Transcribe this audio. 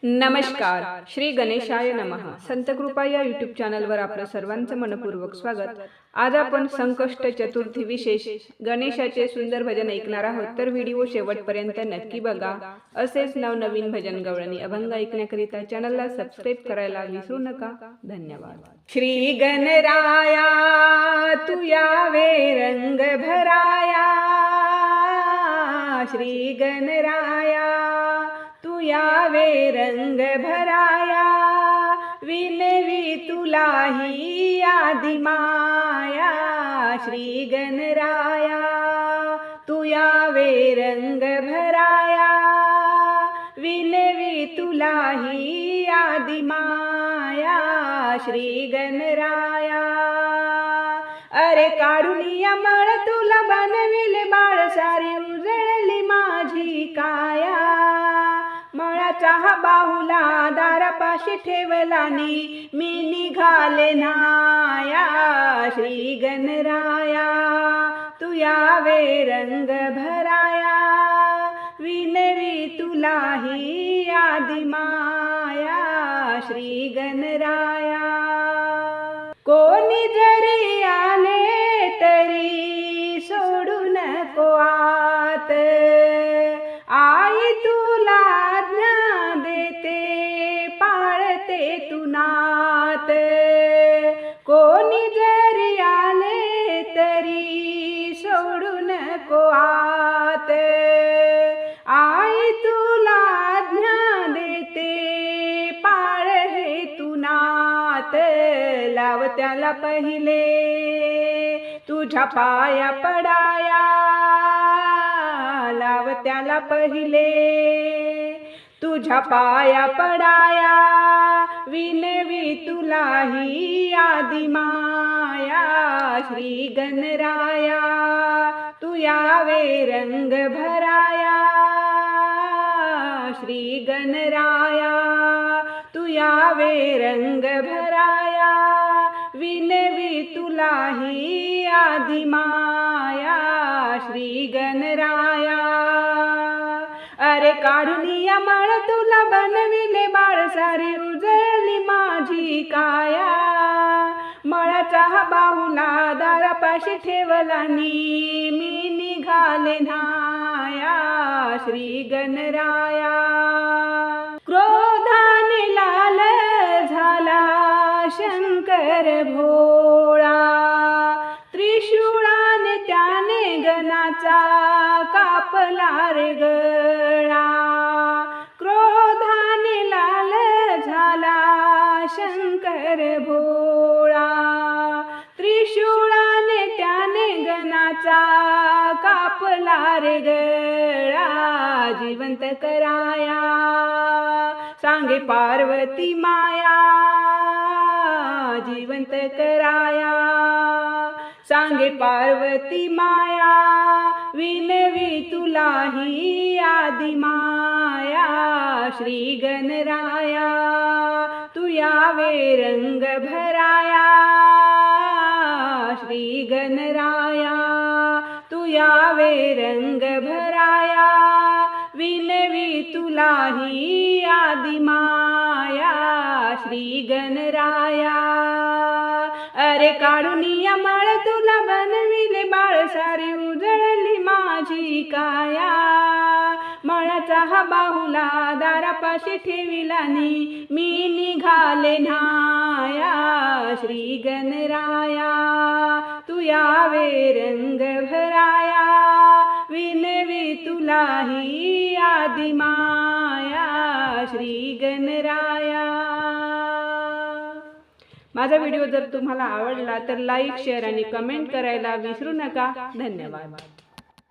नमस्कार. श्री गणेशाय नमः. संत कृपा या यूट्यूब चॅनलवर आपलं सर्वांचं मनपूर्वक स्वागत. आज आपण संकष्ट चतुर्थी विशेष गणेशाचे सुंदर भजन ऐकणार आहोत, तर व्हिडिओ शेवटपर्यंत नक्की बघा. असेच नवनवीन भजन गवळणी अभंग ऐकण्याकरिता चॅनलला सबस्क्राईब करायला विसरू नका. धन्यवाद. श्री गणराया तू यावे रंग भराया, श्री गणराया तू यावे रंग भराया, विनवी तुलाही आदि माया. श्री गणराया तू यावे रंग भराया, विनवी तुलाही आदि माया. श्री गणराया अरे काढून अमळ तुला बनविले बाळ, सारी उजळली माझी काया. मळाचा हा बाहुला दारापाशी ठेवलानी, मी निघाले नाया. श्री गणराया तू यावे रंग भराया, विनवी तुलाही आदि माया. श्री गणराया कोणी जरी आले तरी सोडू नको आत, आई तुला आज्ञा देते पाळते तू नात. कोणी जरी आले तरी सोडू नको आत, आई तुला आज्ञा देते पाळ हे तू नात. लाव त्याला पहिले तुझ्या पाया पडाया, लाव त्याला पहिले तुझ्या पाया पडाया, विनवी तुलाही आदि माया. श्री गणराया तू यावे रंग भराया, श्री गणराया तू यावे रंग भराया, विनवी तुलाही आदि माया. श्री गणराया अरे काढून अमळ तुला बनविले बाळ, सारी उजळली माझी काया. मळाचा हा बाहुला दारापाशी ठेवलानी, मी निघाले न्हाया. श्री गणराया क्रोधाने लाल झाला शंकर भोळा, त्रिशूळाने त्याने गणाचा कापला रे गळा. क्रोधाने लाल झाला शंकर भोळा, त्रिशूळाने त्याने गणाचा कापला रे गळा. जिवंत कराया सांगे पार्वती माया, जिवंत कराया सांगे पार्वती माया, विनवी तुलाही आदि माया. श्री गणराया तू यावे रंग भराया, श्री गणराया तू यावे रंग भराया, विनवी तुलाही आदि माया. श्री गणराया अरे काढून अमळ तुला बनविले बाळ, सारी उजळली माझी काया. मळाचा हा बाहुला दारापाशी ठेविलानी, मी निघाले न्हाया. श्री गणराया तू यावे रंग भराया, विनवी तुलाही आदि माया. श्री गणराया माझा व्हिडिओ जर तुम्हाला आवडला तर लाईक, शेअर आणि कमेंट करायला विसरू नका. धन्यवाद.